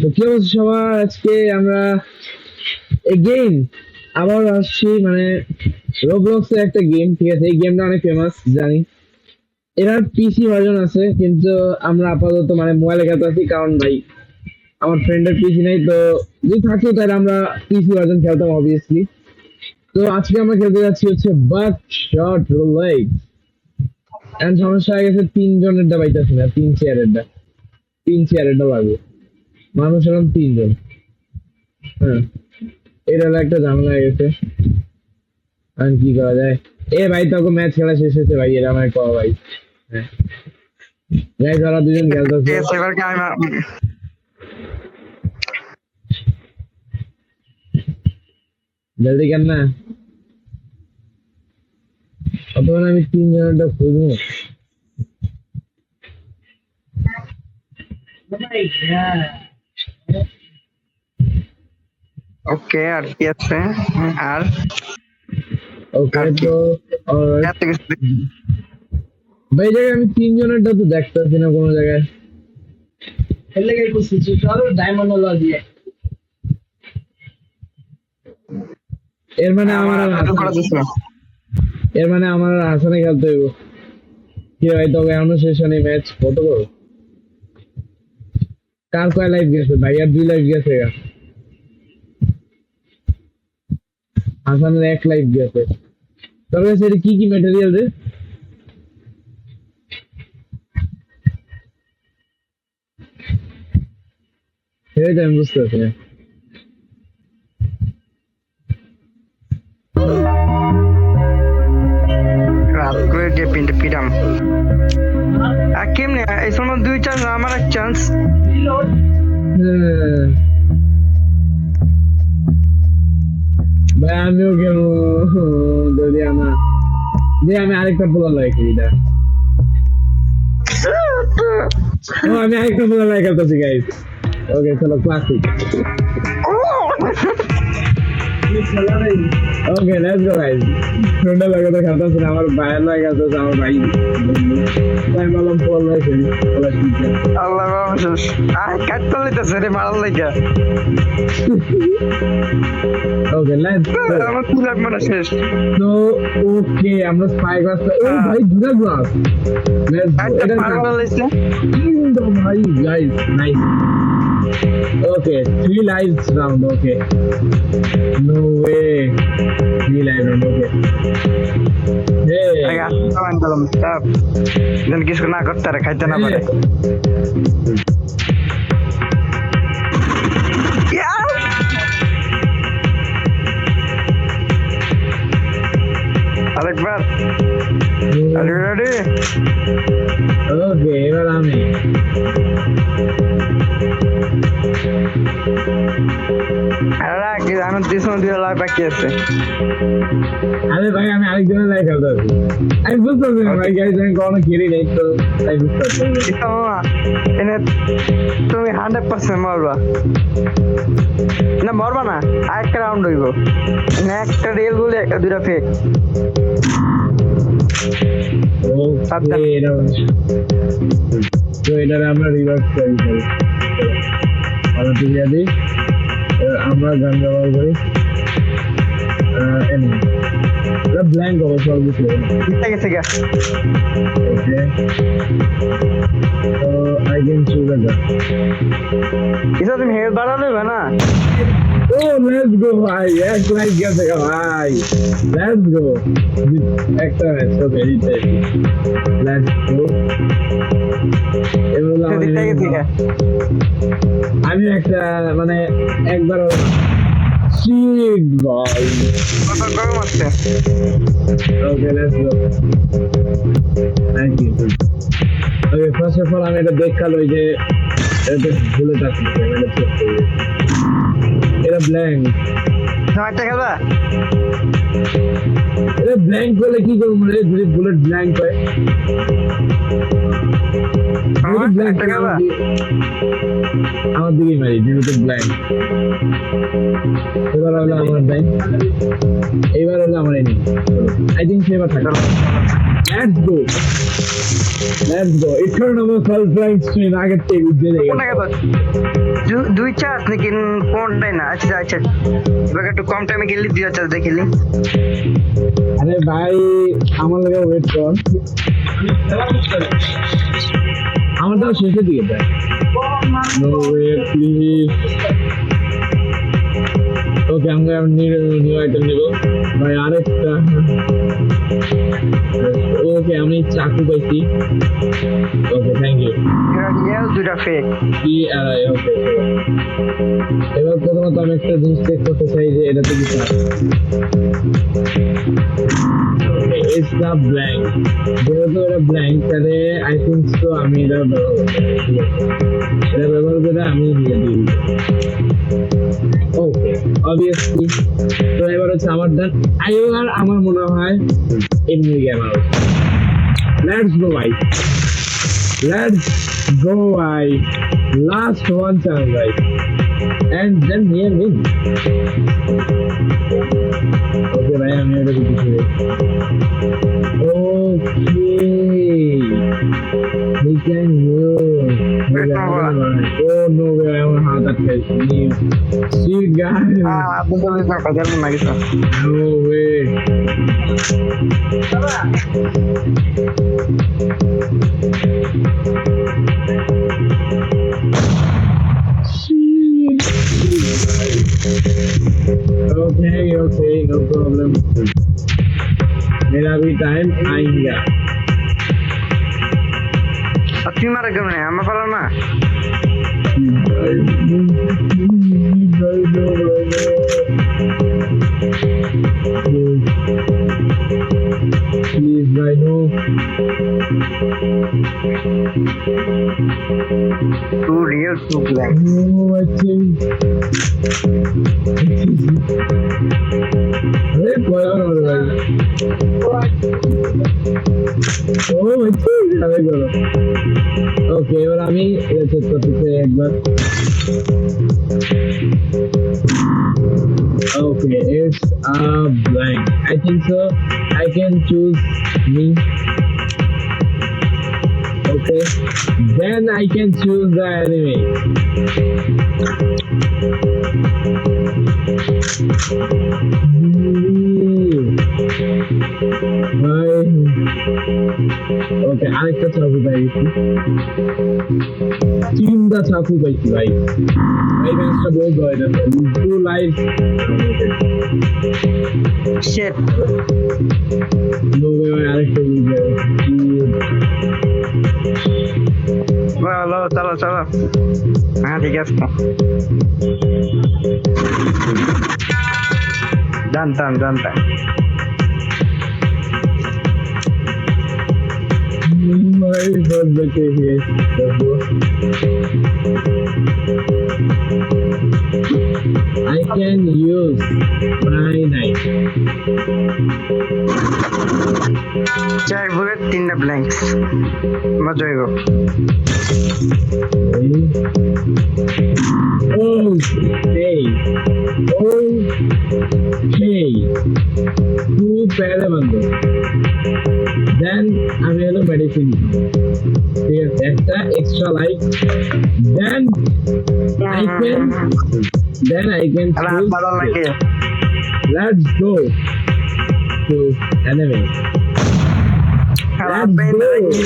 তো কি অবস্থা সবার? আজকে আমরা গেম আবার আসছি, মানে রোবলক্স এর একটা গেম। ঠিক আছে, এই গেমটা অনেক ফেমাস জানি। এর পিসি ভার্সন আছে, কিন্তু আমরা আপাতত মানে মোবাইলে খেলতে আছি, কারণ ভাই আমার ফ্রেন্ডের পিসি নেই। তো যদি থাকতো তাহলে আমরা পিসি ভার্সন খেলতাম অবভিয়াসলি। তো আজকে আমরা খেলতে যাচ্ছি হচ্ছে বাক শট রোলাইট। এন্ড সমস্যা হয়ে গেছে, তিনজনের দা পাইতেছি না, তিন চেয়ারের দা লাগবে। মানুষ এরকম তিনজন। হ্যাঁ, এটা হলো একটা ঝামেলা হয়ে গেছে। আর কি করা যায়? এ ভাই, তোকে ম্যাচ খেলা শেষ হয়েছে ভাই, এটা আমায় কও ভাই। হ্যাঁ ভাই, যারা দুজন খেলতেছে এবার কি আমি জলদি কেন না, অতক্ষণ আমি তিনজনটা খুঁজবো। ওকে আর কি আছে আর ওকে, আর কি? তো alright। এত কিছু ভাই জায়গায় আমি তিনজনেরটা তো দেখতেছি না কোনো জায়গায়। খেললে গিয়ে খুশি চলো ডায়মন্ড হলো দিয়ে এর মানে আমার আর আমার করা দিছে এর মানে আমার আর হাসানে খেলতে হইব। কি ভাই, তবে এখনো শেষ হয়নি ম্যাচ। কত বড়, কার কয় লাইফ গেছে ভাই? আর 2 লাইফ গেছে গা। হাসানের 1 লাইফ গেছে। তবে সেটা কি কি ম্যাটেরিয়াল রে? সেটাই তো আমি বুঝতে পারছি না। করে দিয়ে পিনতে পিরাম আর কেমনে এই সময় দুই চান্স আমার এক চান্স হ্যাঁ। ভাই আমিও কেন যদি আমি আরেকটা পোলার লাইক এটা। আমি আরেকটা পোলার লাইক করতেছি গাইস। ওকে চলো, classic. Okay let's go guys. ফ্রেন্ডের লাগে তো খেলতেছি না, আমার ভাইয়ের লাগে খেলতেছে, আমার ভাই। তাই বললাম পোলার লাইক খেলি। আল্লাহ শেষ আর কাট করে লিতেছে রে মারার লাগা ওকে লেটস গো। আমার কি লাগবে না শেষ তো ওকে, আমরা স্পাই ক্লাস। ও ভাই, দুটা ক্লাস। Let's go. একটা এটা পাগল হইছে কিন্তু ভাই guys, nice. Okay, 3 lives round. Okay, no way. 3 live round. Okay. আগে Hey. আসমান দিলাম স্টপ যেন কিছু না করতে পারে খাইতে না পারে আরেকবার আর ইউ রেডি Okay, এবার আমি। আরে কি আমি দিশন দিয়ে লাইভ বাকি আছে আরে ভাই, আমি আরেকজনের লাইভ খেলতে আছি। আমি বুঝতে পারছি না ভাই, গাইস আমি কখনো খেলি নাই, তো তাই বুঝতে পারছি না। এটা মামা এনে তুমি 100% মরবা না মরবা না আরেকটা রাউন্ড হইব না একটা রিয়েল গুলি একটা দুইটা ফেক Okay, তো এটারে আমরা রিভার্স করি। ভালো ঠিক আছে, আমরা গান ব্যবহার করি। এমনি এটা ব্ল্যাঙ্ক হবে সব কিছু। ঠিক আছে গা ওকে, তো আই ক্যান চুজ আ গান। এটা তুমি হেড বাড়ালে না ও লেটস গো ভাই, এক লাইক গেছে গা ভাই। লেটস গো, একটা match. Okay, retype. Let's go. এগুলো ঠিক আছে গা আমি একটা মানে একবার শিট ভাই। কত গরম আছে okay, let's go. Thank you. Okay, first of all আমি এটা দেখালো যে এটা ভুলে থাকছি, এটা চেক করি। এটা ব্ল্যাঙ্ক। একটা খেলবা এটা ব্ল্যাঙ্ক করলে কি করবো রে, যদি বুলেট ব্ল্যাঙ্ক হয়? যদি ব্ল্যাঙ্ক একটা খেলবা আমার দিকেই মারি, যেহেতু ব্ল্যাঙ্ক। এবার হলো আমার ব্ল্যাঙ্ক, এবার হলো আমার এনিমি। আই থিঙ্ক সেবার থাকে। Let's go, let's go. ইটার্ন আমার ফার্স্ট ব্ল্যাঙ্ক স্ক্রিন আগের থেকে উঠে কোনটা খেলবা দুই চার নাকি কোনটাই না? আচ্ছা আচ্ছা এবার একটু কম টাইমে গেলি 2 চার দেখিলি আরে ভাই আমার লাগে ওয়েট কর, আমারটাও শেষের দিকে দেয়। No way please. ওকে আমরা নিউ আইটেম নিব ভাই, আরেকটা। ওকে আমি চাকু পাইছি। Okay thank you. রিয়েল দুইটা ফেক কি আর ওকে। এবার প্রথমত আমি একটা জিনিস চেক করতে চাই যে এটাতে কি আছে। ইটস দ্য ব্ল্যাঙ্ক, যেহেতু এটা ব্ল্যাঙ্ক তাহলে আই থিঙ্ক সো আমি এটা ব্যবহার করতে পারি। এটা ব্যবহার করে আমি দিয়ে দিই। ওকে অবভিয়াসলি। তো এবার হচ্ছে আমার ডান। আর আমার মনে হয় এমনি গেম আউট। লেটস গো ভাই, লেটস গো ভাই, লাস্ট ওয়ান চান্স ভাই, এন্ড দেন হিয়ার উইন। ওকে ভাই আমি এটা দিচ্ছি। ওকে we can use. Oh no way, আমার হাত আটকাইছে। See guys, আপনি তো লিখা কাজার মনে নাকি no way. Okay, no problem. मेरा भी टाइम आएगा। আর তুই মারা কেমন আমার পারলাম না Please, Rhino. Two real two blank Oh, I think. अरे कोई और भाई। Oh, अच्छा अरे करो। Okay, और আমি এটা চেক করতেছি একবার। Okay, it's a blank. I think so. I can choose me. Okay, then I can choose the enemy. ওকে আরেকটা চাকু পাইছি, তিনটা চাকু পাইছি ভাই। ভাই ম্যাচটা বহুত ভয় না, 2 লাইফ। শিট নো ভাই আরেকটা বুঝে চলো চলো চলো হ্যাঁ ঠিক আছে জানতাম জানতাম my god, बचे हुए I can use my knife. চার বুলেট 3টা ব্ল্যাঙ্কস মজা হইব Okay. Okay. Two पहले बंदो then আমি হলো মেডিসিন, ঠিক আছে, একটা extra life, then I can হাত বাদাল নাকি let's go to enemy. হাত বাইন্দা নাকি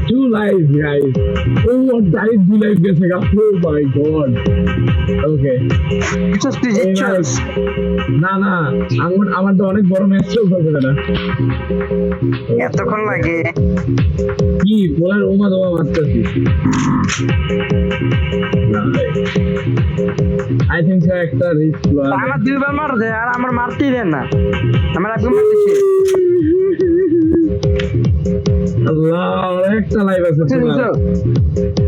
2 lives guys. Oh what died 2 lives গেছে গা, oh my god. Okay তুই জিতছস না না আমার তো অনেক বড় ম্যাচ চলছে না এতক্ষণ লাগে কি বলার ওমা দমা মারতেছি। আই থিংক সো একটা রিস্ক আমার দুইবার মার দে আর আমার মারতেই দেন না আমার একদম মারতেছি আল্লাহ একটা লাইভ আছে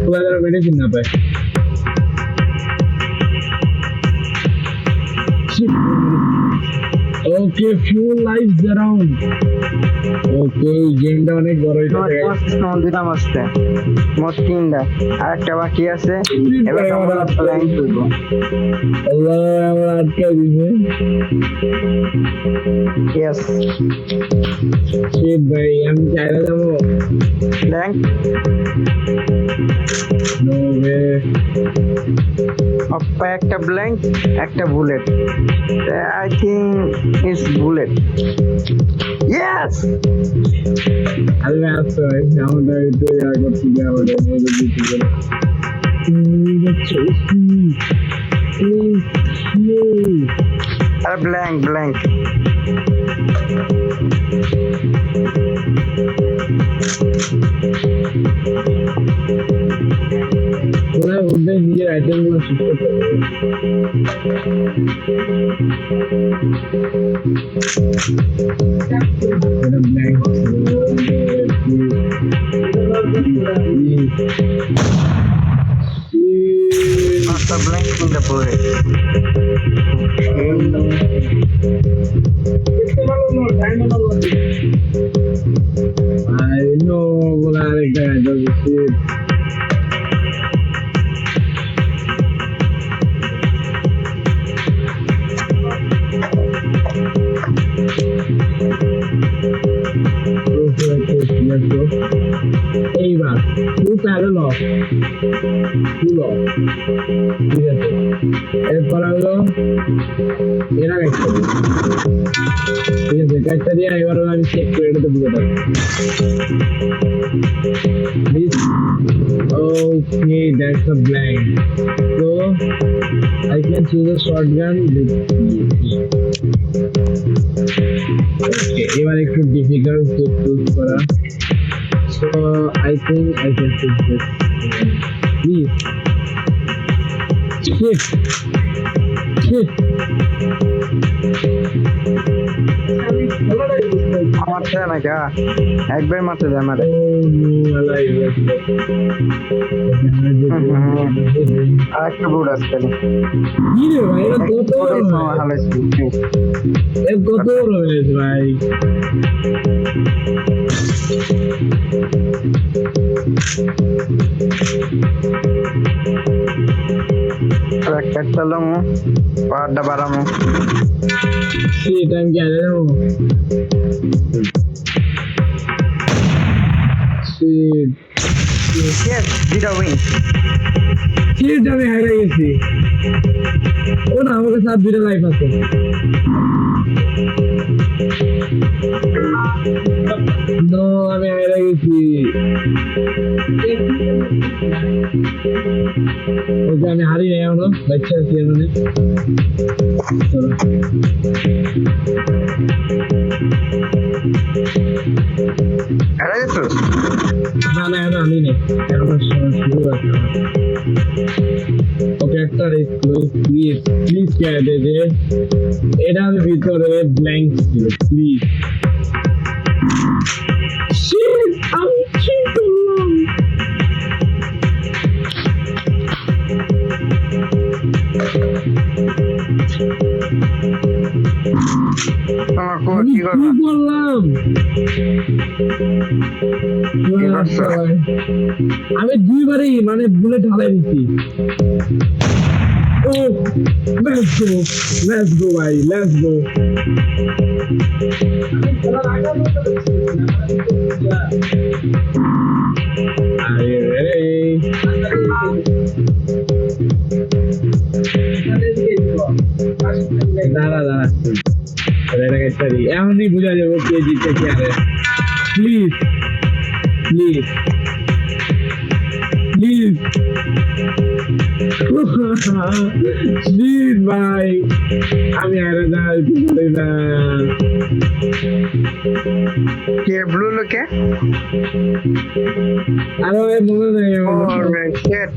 তোমাদের মেডিসিন না পায় ওকে ফিউ লাইফস অ্যারাউন্ড ওকে গেমটা অনেক বড় হইতে তোমার তোমার দিলাম আসতে মোট 3টা আর একটা বাকি আছে এবার আমরা প্ল্যান করব আল্লাহ আমরা আটকে দিবে ইয়েস শিট ভাই আমি চাইলে যাবো প্ল্যান নো ওয়ে অপ্পা একটা ব্ল্যাঙ্ক একটা bullet I think it's bullet yes আরে আসতে ভাই আমাদের একটু ইয়া করতে দিয়ে আমাদের মধ্যে দিতে করে আরে ব্ল্যাঙ্ক ব্ল্যাঙ্ক ওরা ওদের নিজের আইটেমগুলো শিফট করতে হবে এটা blank master blank in the bullet I know বলে আরেকটা আইটেম শিট এইবার তুই প্যারেল অফ ফুল অফ ঠিক আছে এরপর হলো এরা একটা ঠিক আছে একটা দিয়ে এবার আমি চেক করে এটাতে বুঝে দেবো okay that's a blank so I can choose a shotgun with okay এবার একটু ডিফিকাল্ট টু চুজ করা so I think I can choose this please shit shit আমার দেয় না কা একবার মারতে দেয় আমার oh no alive আর একটা বুট আসছে কি রে ভাই এটা কত বড় এ কত বড় হয়েছে ভাই একটা লমু পাড়টা বাড়ামু shit I'm getting shit yes zero win shit আমি হারিয়ে গেছি ও না আমাকে সাত দুটো লাইফ আছে no আমি হারিয়ে গেছি ওকে আমি হারিয়ে নাই এখনো বাচ্চা আছি এমনি চলো হারা গেছো না না এখন আমি নেই এখন শুরু আছে ওকে একটা প্লিজ প্লিজ কে দে দে এটার ভিতরে ব্ল্যাঙ্ক ছিল প্লিজ আমি কি করলাম আমার আমি কি কি করবো করলাম করছো? আমি দুইবারই মানে বুলেট ঢালাই দিছি ও লেটস গো ভাই লেটস গো আরে রে দাঁড়া দাঁড়া এটাকে সরি এমনই বুঝা যাবো কে জিতে কে হারে প্লিজ প্লিজ প্লিজ প্লিজ ভাই আমি হারে যাইতে পারি না কে ব্লু লোকে আরে ভাই মনে নেই ও আমার। শিট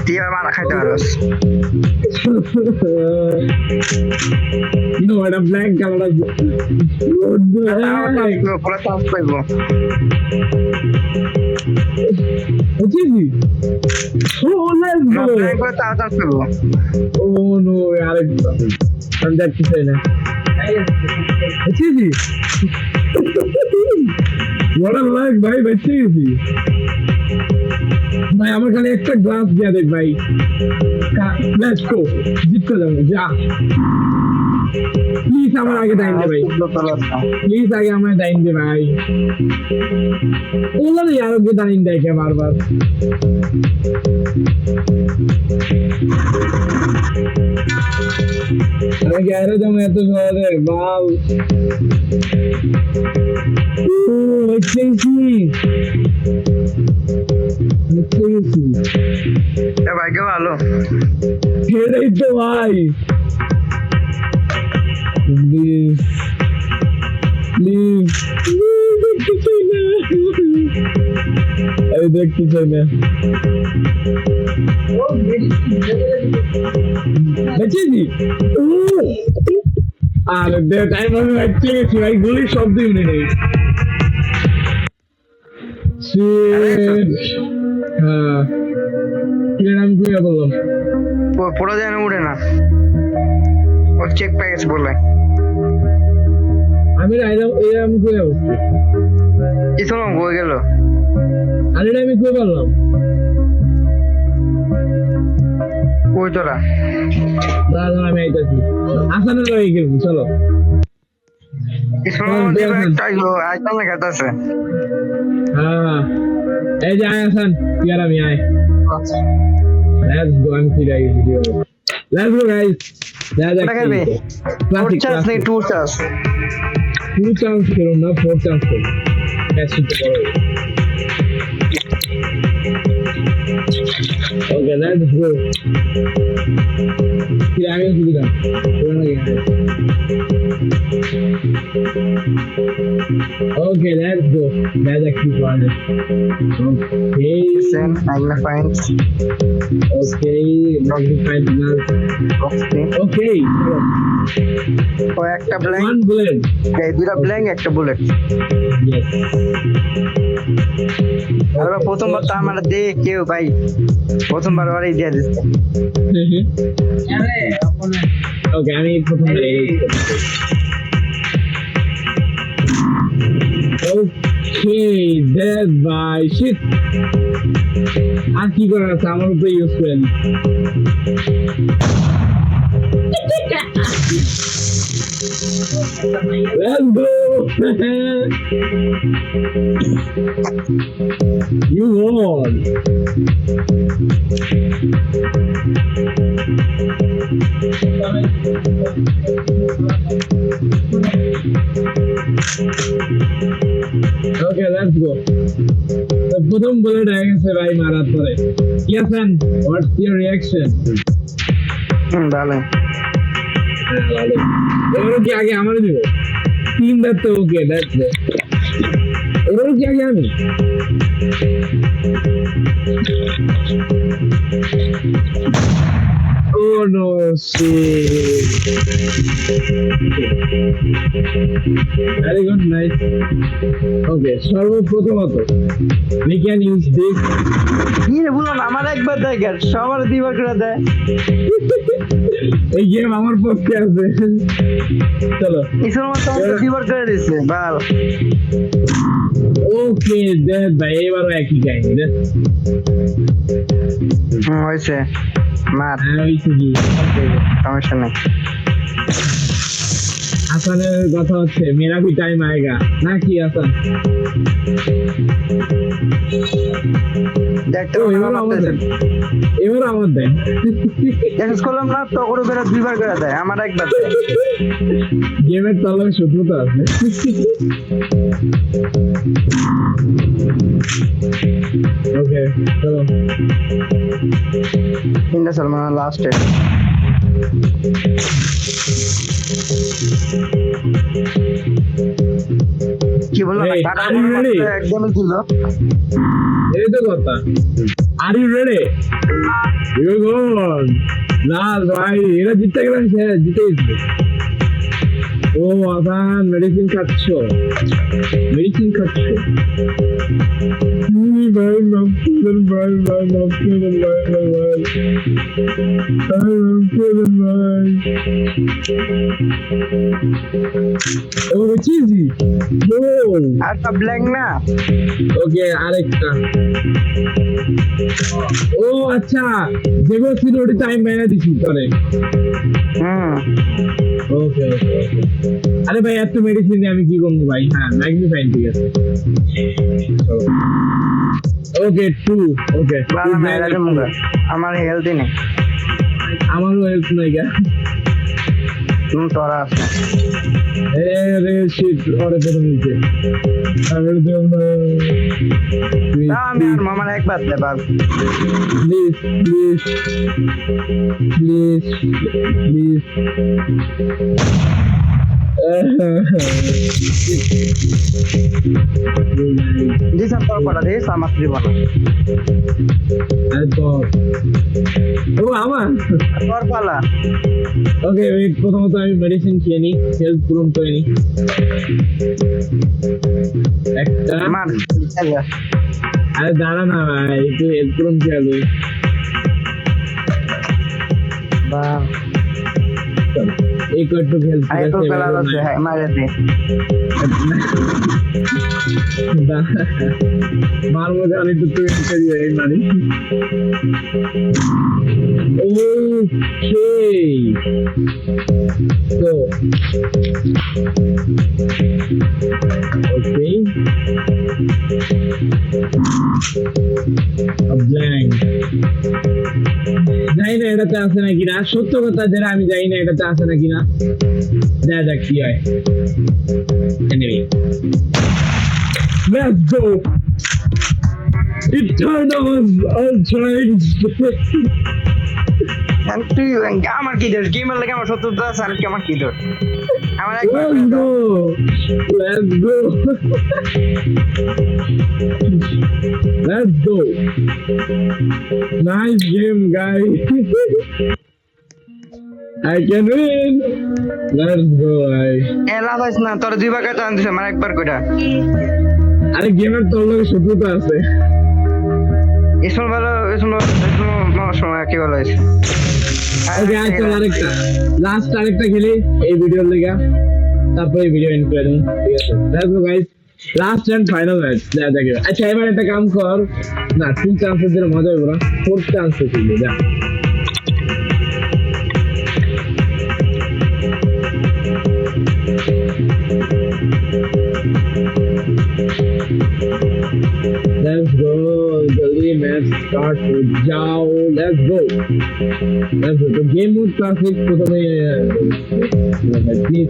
দিয়া মারা খাইতে পারোস No, এটা ব্ল্যাক কালার আছে পুরো চান্স পাইবো বুঝিস ও লেটস গো ব্ল্যাঙ্ক করে তাও চান্স পাইবো ও নো আরেকটা আমি দেখতে চাই না বেঁচে গেছি বড় লাগ ভাই বেঁচে গেছি ভাই আমার খালি একটা গ্লাস দিয়ে দেখ ভাই লেটস গো জিততে যাবো যা প্লিজ আমার আগে টাইম দে ভাই প্লিজ আগে আমার টাইম দে ভাই ওলা না यार ওকে টাইম দেয় কে বারবার আমি গ্যারে যাবো এত সহজে বাল দেখছি ভাগ্য ভালো এটাই তো ভাই প্লিজ প্লিজ দেখতে চাই না আমি দেখতে চাই না বেঁচেছি আরে টাইম আমি বেঁচে গেছি ভাই গুলির শব্দ শুনে নেই হ্যাঁ আমি কি বললাম পড়া যায় না উড়ে না ও চেক প্যাকেজ বলে আমি এরকম করে অবস্থা কিছু না হয়ে গেল আরে আমি কই বললাম ওই তোরা দাদা আমি আইতাছি আসানের লগে গেছি চলো কিছু না আইতাম না খাতাছে হ্যাঁ এই যে আয় আসান তুই আর আমি আয় লেটস গো আমি ফিরে গেছি লেটস গো গাইস দেখাবে ক্লাসিক চান্স নেই টু চান্স টু চান্স করুন না ফোর চান্স করুন ক্যাশ তো করো ওকে লেটস গো ফিরে আগে দিলাম পুরো না Okay, let's go. That's actually fun. Okay. Send magnifying. Okay. Magnifying glass. Okay. Okay. ও একটা ব্ল্যাঙ্ক One bullet. এই দুইটা ব্ল্যাঙ্ক একটা বুলেট Yes. আর প্রথমবার তো আমার দে কেউ ভাই প্রথমবার বারই দিয়ে দিচ্ছে Okay, আমি প্রথম Okay, dead by shit. আর কি করার আছে আমার উপরে ইউজ করেন Let's go. You won. Okay, let's go. তো প্রথম বুলেট হয়ে গেছে ভাই মারার পরে ইয়াসান হোয়াটস ইওর রিঅ্যাকশন ভালো এবারে কি আগে আমারও দিব তিনবার তো ওকে দ্যাটস ইট এবারে কি আগে আমি Oh no, shit. Very good, nice. Okay, সর্বপ্রথমত we can use this. কি রে বলুন আমার একবার দেয় গেল সবার দুইবার করে দেয় এই গেম আমার পক্ষে আছে চলো ইসলাম তো দুইবার করে দিচ্ছে ভালো ওকে দেখ ভাই এবারও একই কাহিনী রে হয়েছে মার হয়েছে কি সমস্যা নেই আসানের কথা হচ্ছে মেরা ভি টাইম আয়েগা নাকি আসান দেখতে এবার আমার দেন চ্যালেঞ্জ করলাম না তখন বেরা দুইবার করে দেয় আমার একবার দেয় গেমের তলায় শত্রুতা আছে ওকে চলো তিনটা সালমান লাস্টে কি বললাম Hey, টাকা are you ready? একদম দিল এই তো কথা are you ready you go না ভাই এরা জিততে গেলাম সে জিতে গেছে ও আসান মেডিসিন খাচ্ছ ভাই ভাই ভাই ভাই ভাই চিজি আর তো ব্ল্যাঙ্ক না ওকে আরেকটা ও আচ্ছা যেগুলো ছিল ওটা টাইম বাইরে দিছি করে হুম ওকে ওকে আরে ভাই এত মেডিসিন আমি কি করবো ভাই হ্যাঁ ম্যাগনিফাইং ঠিক আছে ওকে 2 ওকে বাবা মেরা দে মুগা আমার হেলথ নেই আমারও হেল্প নাই গা তুমি তোরা আছে রে শিট ওরে পড়ে নিচে আমি দেব না আমি আর মামার একবার দে বাপ প্লিজ প্লিজ প্লিজ প্লিজ জি সব তোর পড়া দে সামাস দিব না ও আমার তোর পালা ওকে প্রথমত আমি মেডিসিন খেয়ে নিই হেলথ পূরণ করে নিই একটা মার আরে দাঁড়া না ভাই একটু হেলথ পূরণ খেয়ে আলো বা এই কয়েকটু হেলথ আই তো পেলা আছে মারে দে মারবো জানি তো তুই এই মারি Okay. So. Okay. A blank. জানি না এটাতে আছে নাকি না সত্য কথা যেটা আমি জানি না এটাতে আছে নাকি না দেখা যাক কি হয় anyway let's go Eternals Ultrains তুই আমার কি দোষ গেমের লাগে আমার শত্রুতা আছে আর কি আমার কি দোষ আমার এক Let's go Let's go Nice game guys I can win Let's go guys এলা হইছ না তোর দুই ভাগে চান্স দিছে আমার একবার কইরা আরে গেমের তোর লগে শত্রুতা আছে এসল ভালো এসল সময় কি ভালো হইছে ওকে চল আরেকটা লাস্ট আরেকটা খেলি এই ভিডিওর লেগে তারপর এই ভিডিও এন্ড করে দিই ঠিক আছে let's go guys last and final match দেখো আচ্ছা এবার একটা কাম কর না তিন চান্সের জন্য মজা হবে না ফোর্থ চান্সে খেলি যা Let's go. जल्दी मैच स्टार्ट हो जाओ. Let's go. Let's go. तो गेम मोड क्लासिक को तो मैं प्लीज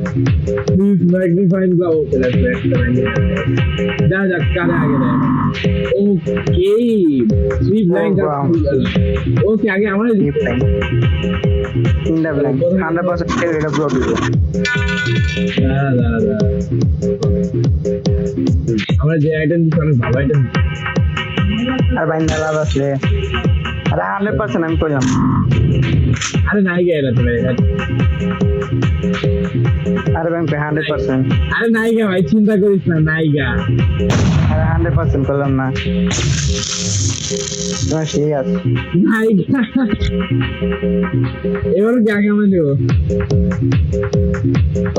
मैग्नीफाइंग का ओके लेट्स बैक करेंगे. जा जा कर आगे रहे. ओके. 3 ब्लैंक ओके आगे हमारे তিনটা ব্ল্যাঙ্ক 100% এটা ব্লক দিব দাঁড়া আমরা যে আইটেম দিচ্ছি অনেক ভালো আইটেম আর বাইন্দা লাভ আছে আরে 100% আমি কইলাম আরে নাই গে এটা তুমি আরে ব্যাংক 100% আরে নাই গে ভাই চিন্তা করিস না নাই গা আরে 100% করলাম না তোমার সেই আছে নাই গা এবার কি আগে আমি দেব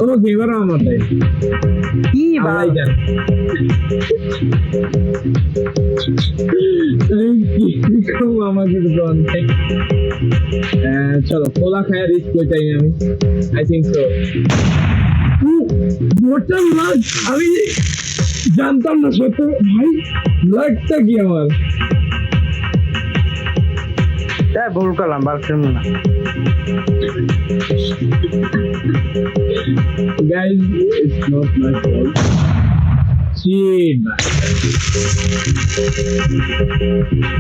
ওকে এবার আমার তাই কি ভাই ভাই জান কম আমাকে দোন চলো কোলা খায় রিস্ক করতে আমি আই থিংক সো মোটা লাগ আমি জানতাম না সত্য ভাই লাগটা কি আমার তাই ভুল করলাম বালছিলাম না guys it's not my fault cheat man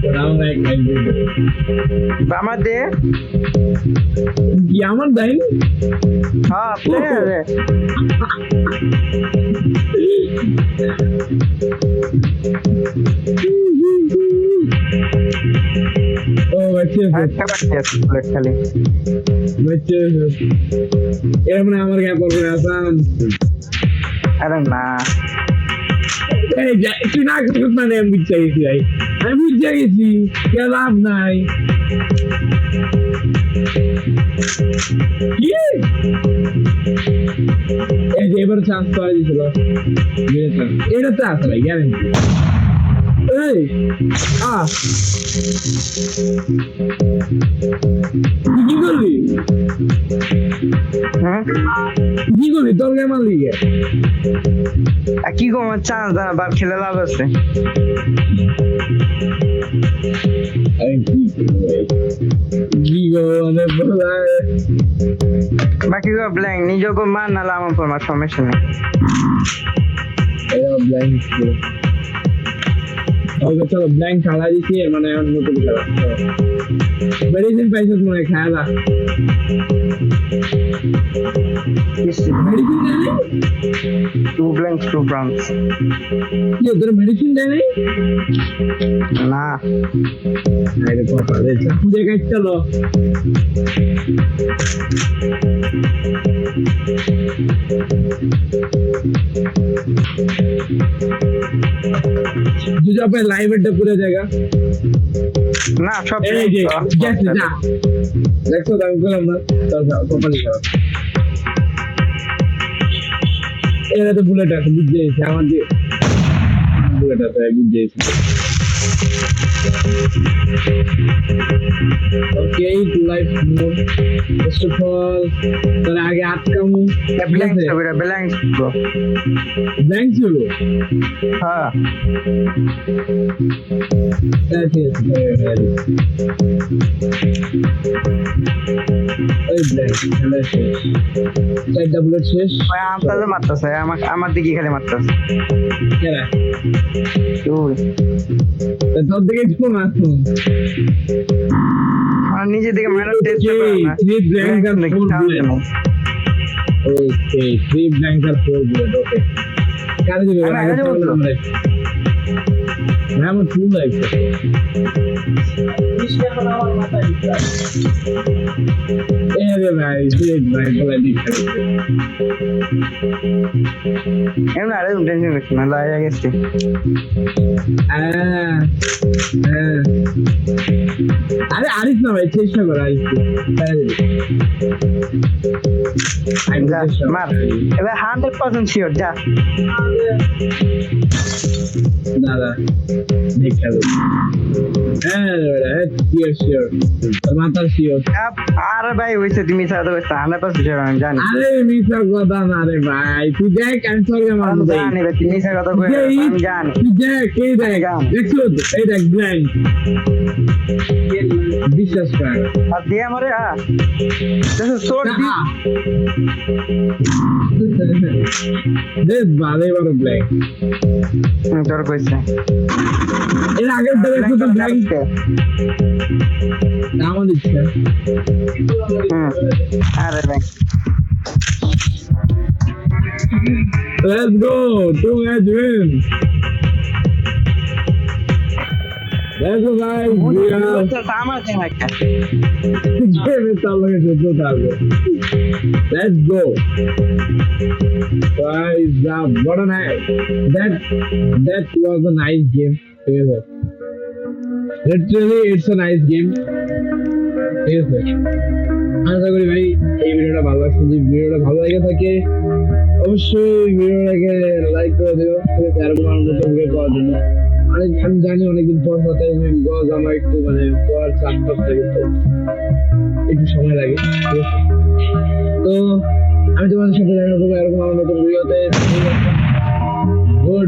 but I'm like I did it আমার দে কি আমার দেন হ্যাঁ প্লে oh আচ্ছা একটা বাকি আছে বুলেট খালি আচ্ছা এমন আমার কে করবে আসান আরে না এই তুই না করছিস মানে আমি বুঝে গেছি ভাই আমি বুঝে গেছি কে লাভ নাই কি এই যে এবার চান্স পাওয়া দিয়েছিল এটা তো আছে ভাই গ্যারেন্টি এই তুই কি করবি হ্যাঁ কি করবি তোর কেমন লিগে আর কি গো আমার চান্স দাঁড়া বার খেলে লাভ আছে কি গো অনেক বলা বাকি গো ব্ল্যাঙ্ক নিজকে মার নাহলে আমার পর মার সমস্যা নেই ব্ল্যাঙ্ক ওকে চলো ব্ল্যাঙ্ক খেলা দিচ্ছি মানে এখন নতুন খেলা মেডিসিন পাইছিস মনে হয় খেলা মেডিসিন দেয় নাই 2 blanks 2 browns কি তোর মেডিসিন দেয় নাই না আরে বাবা রে চাকু দিয়ে কাজ চলো দুজা पे लाइव এর পুরো জায়গা না সব এই যে গেছে যা দেখো আমি বললাম না চল যাও কোম্পানি যাও এরা তো বুলেট আছে বুঝে গেছে আমাদের বুলেট আছে বুঝে গেছে okay life more first of all তার আগে আটকামু ব্ল্যাঙ্কস হবে ব্ল্যাঙ্কস ব্রো ব্যাংক ছিল হ্যাঁ ঠিক আছে ওই ব্যাংক খেলা শেষ চারটা বুলেট শেষ ভাই আমতালে মারতাছে আমার দিকে খালি মারতাছে কেরা তুই তোর দিকে একটু মারতো আর নিজে দিকে মারার টেস্ট করে না থ্রি ব্ল্যাঙ্ক আর four bullet okay three blank আর ফোর বুলেট ওকে কারে দিবে আগে বলতো না আমার টু লাইফ এরে ভাই দুই ভাই বলে দিতে এমন আরে টেনশন করছ না লাইয়া গেছে আরে আরিফ না ভাই চেষ্টা কর আরিফ মার এবার 100% শিওর যা দাদা দেখা দেবো হ্যাঁ শিওর শিওর মাথার শিওর আরে ভাই হইছে তুমি সাথে 100% শিওর আমি জানি আরে মিছা কথা না রে ভাই তুই দেখ ক্যান্সার কে মারবো আমি জানি ভাই তুমি মিছা কথা কই আমি জানি তুই দেখ এই দেখ দেখছো এই দেখ ব্ল্যাঙ্ক বিশ্বাস কর আর দিয়ে আমারে দেখো শর্ট দি দে বারে বারে ব্ল্যাঙ্ক তোর কইছে এর আগে দেখো তো ব্ল্যাঙ্ক আমার ইচ্ছা আরে ভাই Let's go! 2 match win! Let's go guys! We are আমার কেন একটা game is all like a good. Let's go! Guys, what a night! That was a nice game. Literally, it's a nice game. Yes, sir. আশা করি ভাই এই ভিডিওটা ভালো লাগছে যদি ভিডিওটা ভালো লেগে থাকে অবশ্যই ভিডিওটাকে লাইক করে দিও এরকম আরো নতুন ভিডিও পাওয়ার জন্য আমি জানি অনেকদিন পর হতে বিকজ আমার একটু মানে পড়ার চাপ থাকে তো একটু সময় লাগে ঠিক আছে তো আমি তোমাদের সাথে দেখা করবো এরকম আরো নতুন ভিডিওতে গুড